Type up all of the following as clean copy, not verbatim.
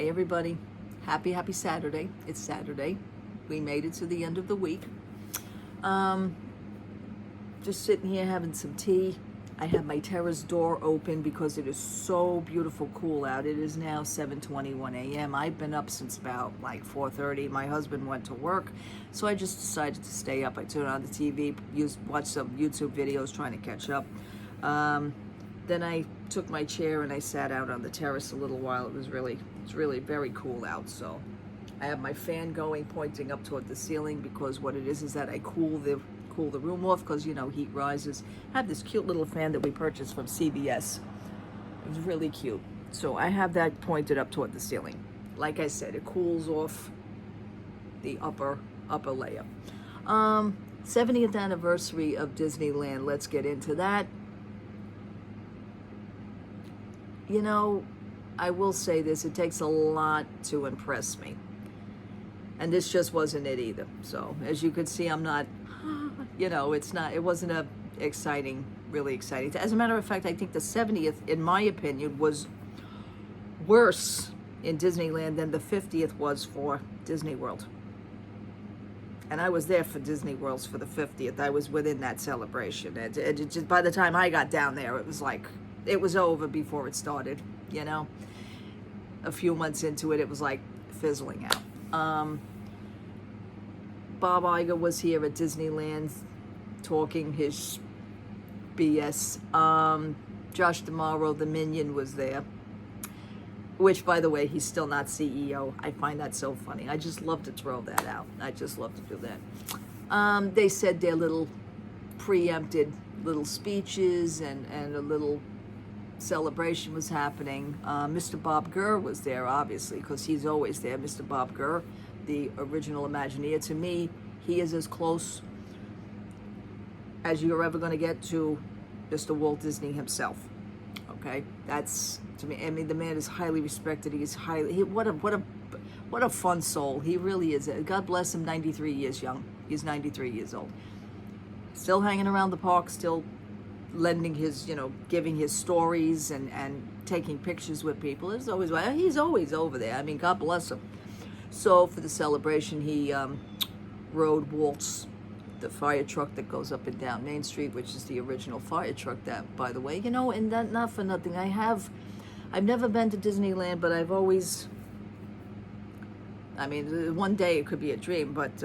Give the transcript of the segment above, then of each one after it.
Hey everybody, happy Saturday. It's Saturday. We made it to the end of the week. Um, just sitting here having some tea. I have my terrace door open because it is so beautiful cool out. It is now 7:21 a.m. I've been up since about like 4:30. My husband went to work, so I just decided to stay up. I turned on the TV, watched some YouTube videos trying to catch up. Then I took my chair and I sat out on the terrace a little while. It's really very cool out. So I have my fan going, pointing up toward the ceiling, because what it is that I cool the room off, because heat rises. I have this cute little fan that we purchased from CVS. It's really cute. So I have that pointed up toward the ceiling. Like I said, it cools off the upper layer. 70th anniversary of Disneyland. Let's get into that. I will say this, it takes a lot to impress me. And this just wasn't it either. So as you could see, I'm not, it wasn't really exciting. As a matter of fact, I think the 70th, in my opinion, was worse in Disneyland than the 50th was for Disneyworld. And I was there for Disneyworld's for the 50th. I was within that celebration. It just, by the time I got down there, it was like, it was over before it started, A few months into it, it was like fizzling out. Bob Iger was here at Disneyland talking his BS. Josh D'Amaro, the Minion, was there. Which, by the way, he's still not CEO. I find that so funny. I just love to throw that out. I just love to do that. They said their little preempted little speeches and a little celebration was happening. Mr. Bob Gurr was there, obviously, because he's always there. Mr. Bob Gurr, the original Imagineer. To me, he is as close as you're ever going to get to Mr. Walt Disney himself. Okay, that's, to me. I mean, the man is highly respected. He is what a fun soul. He really is. God bless him. 93 years young. He's 93 years old. Still hanging around the park. Still lending his, giving his stories and taking pictures with people. He's always over there. I mean, God bless him. So for the celebration, he rode Walt's, the fire truck that goes up and down Main Street, which is the original fire truck. That, by the way, and that, not for nothing, I've never been to Disneyland, but I've always, I mean, one day it could be a dream, but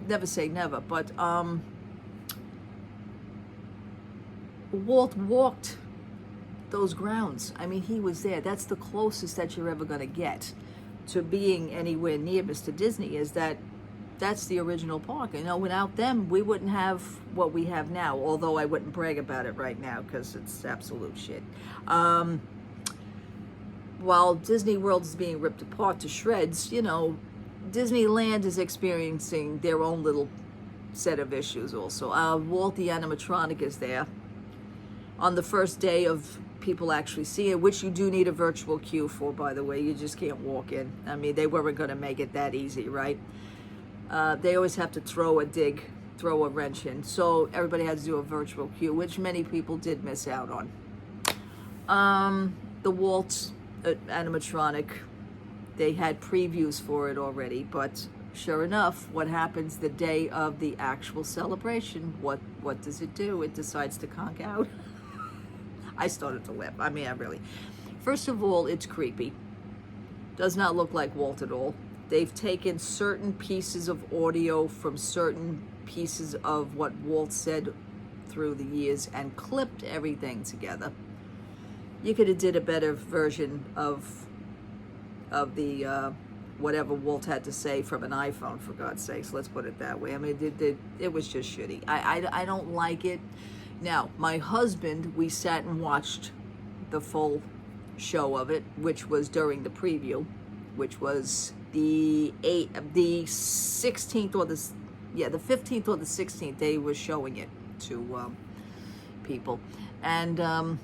never say never. But Walt walked those grounds. I mean, he was there. That's the closest that you're ever going to get to being anywhere near Mr. Disney, is that's the original park. Without them, we wouldn't have what we have now, although I wouldn't brag about it right now because it's absolute shit. While Disney World is being ripped apart to shreds, Disneyland is experiencing their own little set of issues also. Walt the animatronic is there. On the first day of people actually seeing it, which you do need a virtual queue for, by the way. You just can't walk in. I mean, they weren't going to make it that easy, right? They always have to throw a wrench in. So everybody had to do a virtual queue, which many people did miss out on. The Walt animatronic, they had previews for it already, but sure enough, what happens the day of the actual celebration? What does it do? It decides to conk out. I started to laugh. I mean, first of all, it's creepy. Does not look like Walt at all. They've taken certain pieces of audio from certain pieces of what Walt said through the years and clipped everything together. You could have did a better version of the whatever Walt had to say from an iPhone, for God's sakes. Let's put it that way. I mean, it was just shitty. I don't like it. Now, my husband, we sat and watched the full show of it, which was during the preview, which was the 16th or the 15th or the 16th. They were showing it to people. And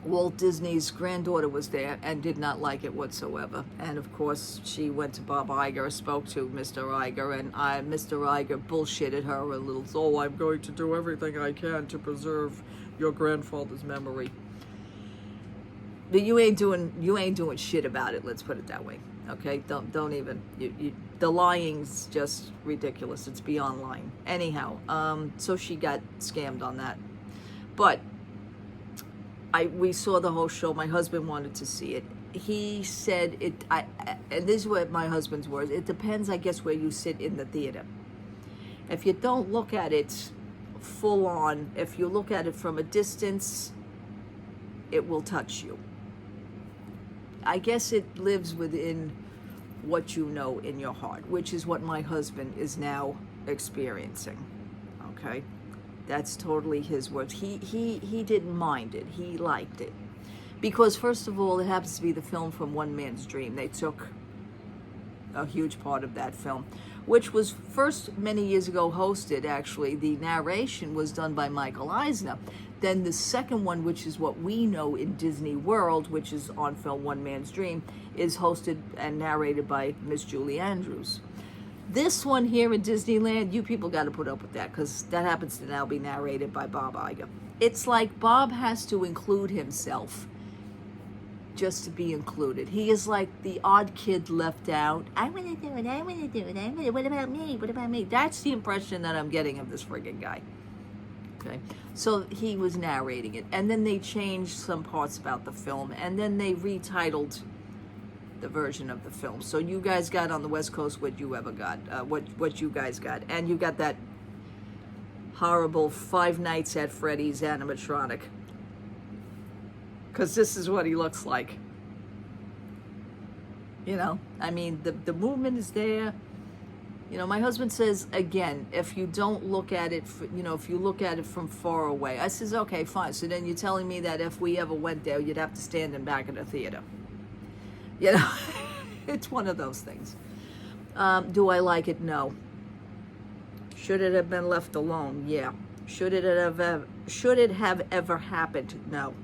Walt Disney's granddaughter was there and did not like it whatsoever. And of course, she went to Bob Iger, spoke to Mr. Iger, and Mr. Iger bullshitted her a little. Oh, I'm going to do everything I can to preserve your grandfather's memory. But you ain't doing shit about it. Let's put it that way. Okay, don't even. The lying's just ridiculous. It's beyond lying. Anyhow, so she got scammed on that. But we saw the whole show. My husband wanted to see it. He said it. And this is what my husband's words. It depends, I guess, where you sit in the theater. If you don't look at it full on, if you look at it from a distance, it will touch you. I guess it lives within what you know in your heart, which is what my husband is now experiencing. Okay, that's totally his words. He didn't mind it. He liked it because, first of all, it happens to be the film from One Man's Dream. They took a huge part of that film, which was first many years ago hosted. Actually, the narration was done by Michael Eisner. Then the second one, which is what we know in Disneyworld, which is on film One Man's Dream, is hosted and narrated by Miss Julie Andrews. This one here in Disneyland, you people got to put up with that because that happens to now be narrated by Bob Iger. It's like Bob has to include himself just to be included. He is like the odd kid left out. I want to do it. What about me? That's the impression that I'm getting of this friggin' guy. Okay, so he was narrating it, and then they changed some parts about the film, and then they retitled the version of the film. So you guys got on the West Coast what you ever got, what you guys got, and you got that horrible Five Nights at Freddy's animatronic, because this is what he looks like. You know, I mean, the movement is there. You know, my husband says, again, if you don't look at it, if you look at it from far away. I says, okay, fine. So then you're telling me that if we ever went there, you'd have to stand in back of the theater. You know, it's one of those things. Do I like it? No. Should it have been left alone? Yeah. Should it have ever happened? No.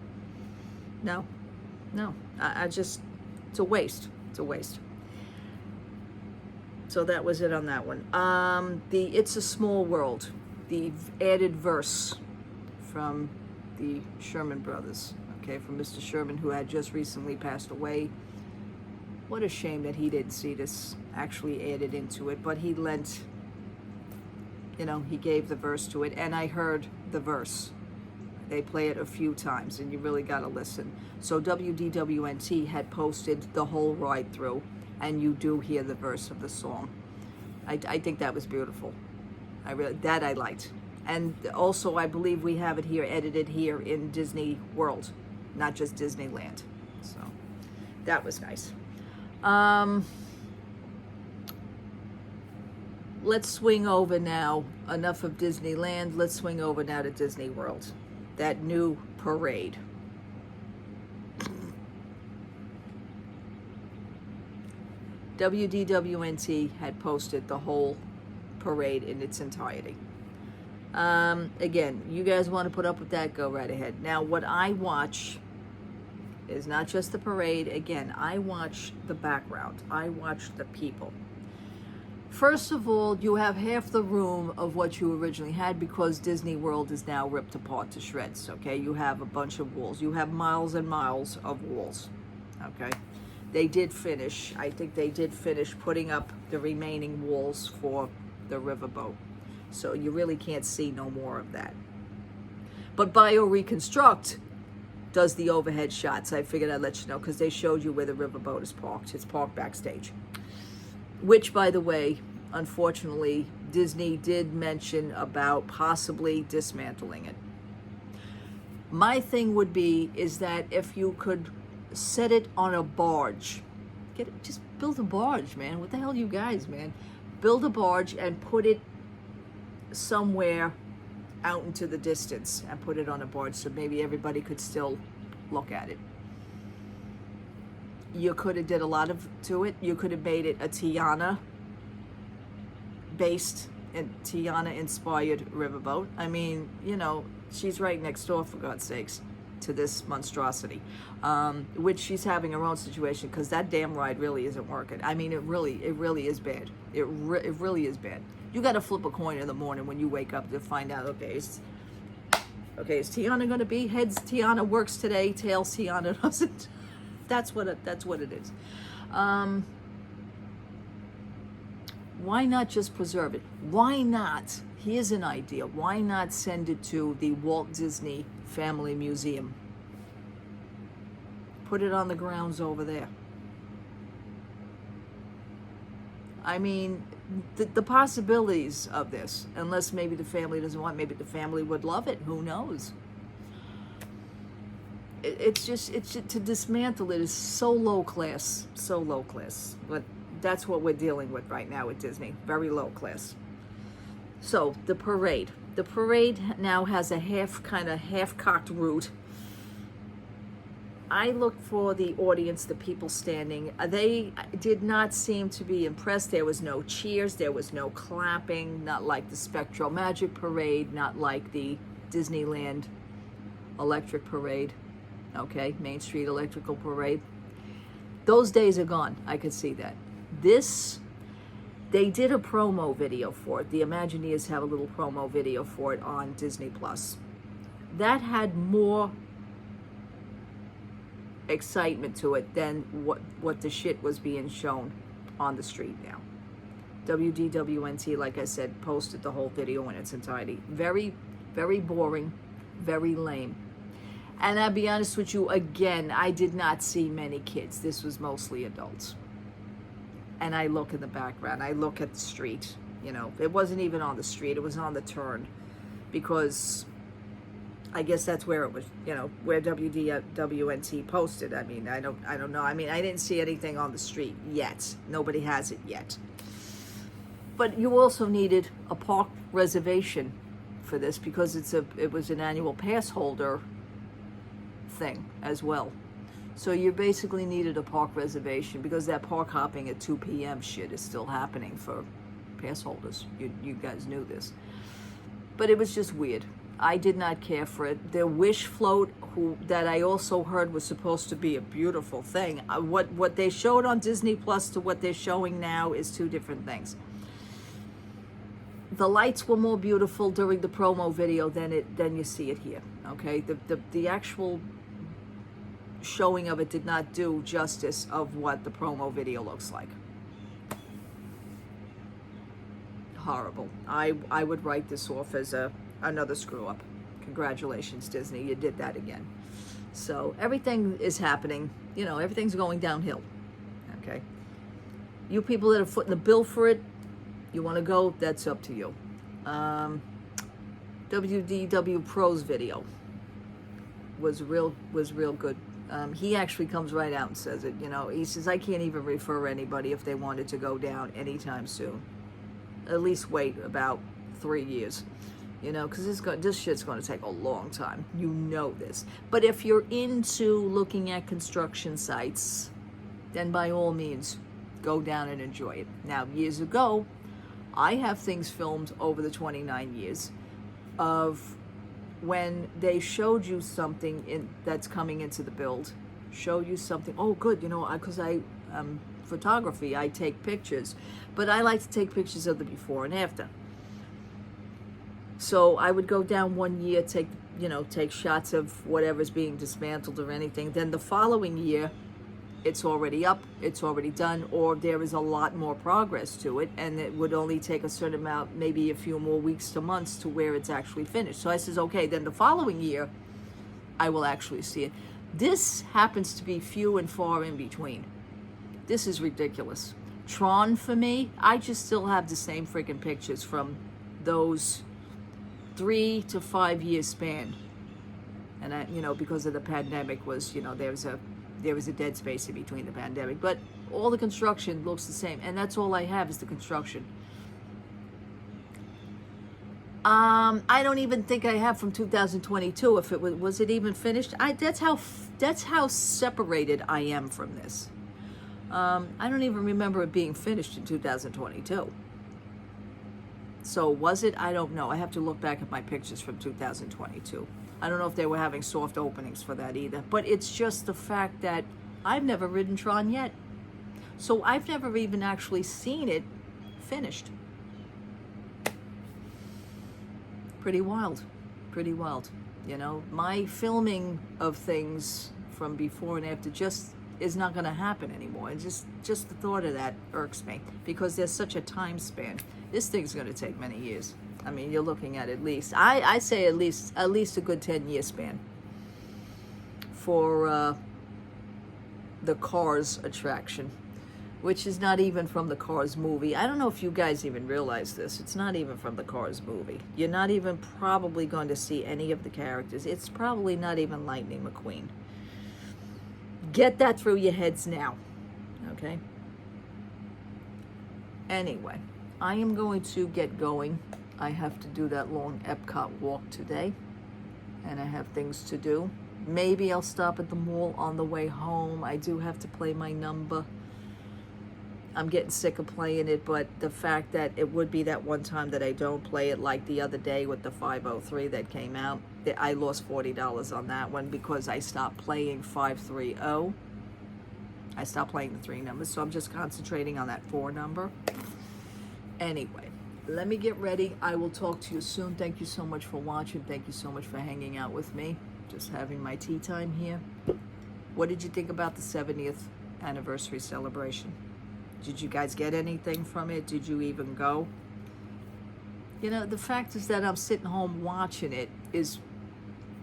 I just, it's a waste. It's a waste. So that was it on that one. The It's a Small World, the added verse from the Sherman brothers, okay, from Mr. Sherman, who had just recently passed away. What a shame that he didn't see this actually added into it, but he lent, he gave the verse to it, and I heard the verse. They play it a few times, and you really got to listen. So WDWNT had posted the whole ride through, and you do hear the verse of the song. I think that was beautiful. I liked. And also, I believe we have it here, edited here in Disney World, not just Disneyland. So that was nice. Let's swing over now. Enough of Disneyland. Let's swing over now to Disney World. That new parade. WDWNT had posted the whole parade in its entirety. Again, you guys want to put up with that, go right ahead. Now, what I watch is not just the parade. Again, I watch the background. I watch the people. First of all, you have half the room of what you originally had because Disney World is now ripped apart to shreds, okay? You have a bunch of walls. You have miles and miles of walls, okay? They did finish, I think they did finish putting up the remaining walls for the riverboat. So you really can't see no more of that. But BioReconstruct does the overhead shots. I figured I'd let you know because they showed you where the riverboat is parked. It's parked backstage. Which, by the way, unfortunately, Disney did mention about possibly dismantling it. My thing would be is that if you could set it on a barge, just build a barge, man. What the hell, you guys, man? Build a barge and put it somewhere out into the distance and put it on a barge so maybe everybody could still look at it. You could have did a lot to it. You could have made it a Tiana based and Tiana inspired riverboat. I mean, she's right next door, for God's sakes, to this monstrosity, which she's having her own situation because that damn ride really isn't working. I mean, it really is bad. It really is bad. You got to flip a coin in the morning when you wake up to find out, is Tiana going to be? Heads, Tiana works today. Tails, Tiana doesn't. That's what it is. Why not just preserve it? Why not? Here's an idea. Why not send it to the Walt Disney Family Museum? Put it on the grounds over there. I mean, the possibilities of this, unless maybe the family doesn't want, maybe the family would love it. Who knows? It's just to dismantle it is so low class. But that's what we're dealing with right now at Disney. Very low class. So the parade. The parade now has a half-cocked route. I looked for the audience, the people standing. They did not seem to be impressed. There was no cheers. There was no clapping. Not like the Spectral Magic Parade. Not like the Disneyland Electric Parade. Okay, Main Street Electrical Parade. Those days are gone. I could see that. They did a promo video for it. The Imagineers have a little promo video for it on Disney Plus. That had more excitement to it than what the shit was being shown on the street now. WDWNT, like I said, posted the whole video in its entirety. Very, very boring, very lame. And I'll be honest with you, again, I did not see many kids. This was mostly adults. And I look in the background, I look at the street, you know, it wasn't even on the street, it was on the turn, because I guess that's where it was, you know, where WDWNT posted. I mean, I don't know. I mean, I didn't see anything on the street yet. Nobody has it yet. But you also needed a park reservation for this, because it was an annual pass holder thing as well. So you basically needed a park reservation, because that park hopping at 2 p.m. shit is still happening for pass holders. You guys knew this. But it was just weird. I did not care for it. The Wish float, that I also heard was supposed to be a beautiful thing. What they showed on Disney Plus to what they're showing now is two different things. The lights were more beautiful during the promo video than you see it here. Okay, the actual showing of it did not do justice of what the promo video looks like. Horrible. I would write this off as another screw up. Congratulations, Disney, you did that again. So everything is happening, you know, everything's going downhill. Okay, you people that are footing the bill for it, you want to go, that's up to you. WDW Pro's video was real good. He actually comes right out and says it, you know. He says, I can't even refer anybody if they wanted to go down anytime soon. At least wait about 3 years, you know, because this shit's going to take a long time. You know this. But if you're into looking at construction sites, then by all means, go down and enjoy it. Now, years ago, I have things filmed over the 29 years of when they showed you something that's coming into the build, show you something, oh good, you know, because I photography, I take pictures, but I like to take pictures of the before and after. So I would go down one year, take shots of whatever's being dismantled or anything. Then the following year, it's already up, it's already done, or there is a lot more progress to it, and it would only take a certain amount, maybe a few more weeks to months to where it's actually finished. So I says, okay, then the following year, I will actually see it. This happens to be few and far in between. This is ridiculous. Tron, for me, I just still have the same freaking pictures from those 3 to 5 year span. And I, you know, because of the pandemic was, you know, there was a dead space in between the pandemic, but all the construction looks the same, and that's all I have is the construction. I don't even think I have from 2022. If it was it even finished? That's how separated I am from this. I don't even remember it being finished in 2022. So was it? I don't know. I have to look back at my pictures from 2022. I don't know if they were having soft openings for that either. But it's just the fact that I've never ridden Tron yet. So I've never even actually seen it finished. Pretty wild. Pretty wild. You know, my filming of things from before and after, just is not going to happen anymore. And just the thought of that irks me, because there's such a time span. This thing's going to take many years. I mean, you're looking at least, I say at least a good 10-year span for the Cars attraction, which is not even from the Cars movie. I don't know if you guys even realize this. It's not even from the Cars movie. You're not even probably going to see any of the characters. It's probably not even Lightning McQueen. Get that through your heads now, okay? Anyway, I am going to get going. I have to do that long Epcot walk today, and I have things to do. Maybe I'll stop at the mall on the way home. I do have to play my number. I'm getting sick of playing it, but the fact that it would be that one time that I don't play it, like the other day with the 503 that came out, I lost $40 on that one because I stopped playing 530. I stopped playing the 3 numbers, so I'm just concentrating on that 4 number. Anyway, let me get ready. I will talk to you soon. Thank you so much for watching. Thank you so much for hanging out with me. Just having my tea time here. What did you think about the 70th anniversary celebration? Did you guys get anything from it? Did you even go? You know, the fact is that I'm sitting home watching it is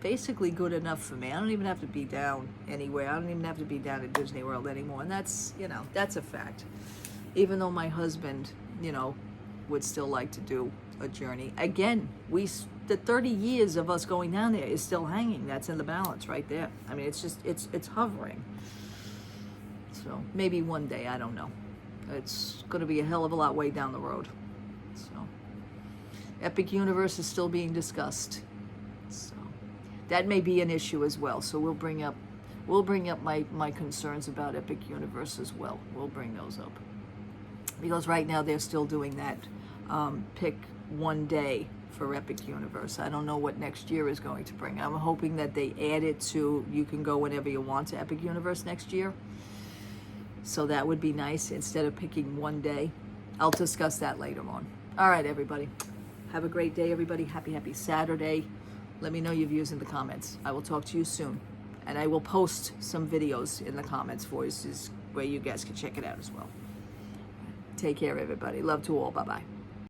basically good enough for me. I don't even have to be down anywhere. I don't even have to be down at Disney World anymore. And that's, you know, that's a fact. Even though my husband, you know, would still like to do a journey. Again, the 30 years of us going down there is still hanging. That's in the balance right there. I mean, it's just, it's hovering. So maybe one day, I don't know. It's going to be a hell of a lot way down the road. So Epic Universe is still being discussed. So that may be an issue as well. So we'll bring up my concerns about Epic Universe as well. We'll bring those up. Because right now they're still doing that pick one day for Epic Universe. I don't know what next year is going to bring. I'm hoping that they add it to you can go whenever you want to Epic Universe next year. So that would be nice instead of picking one day. I'll discuss that later on. All right, everybody. Have a great day, everybody. Happy Saturday. Let me know your views in the comments. I will talk to you soon. And I will post some videos in the comments for you where you guys can check it out as well. Take care, everybody. Love to all. Bye-bye.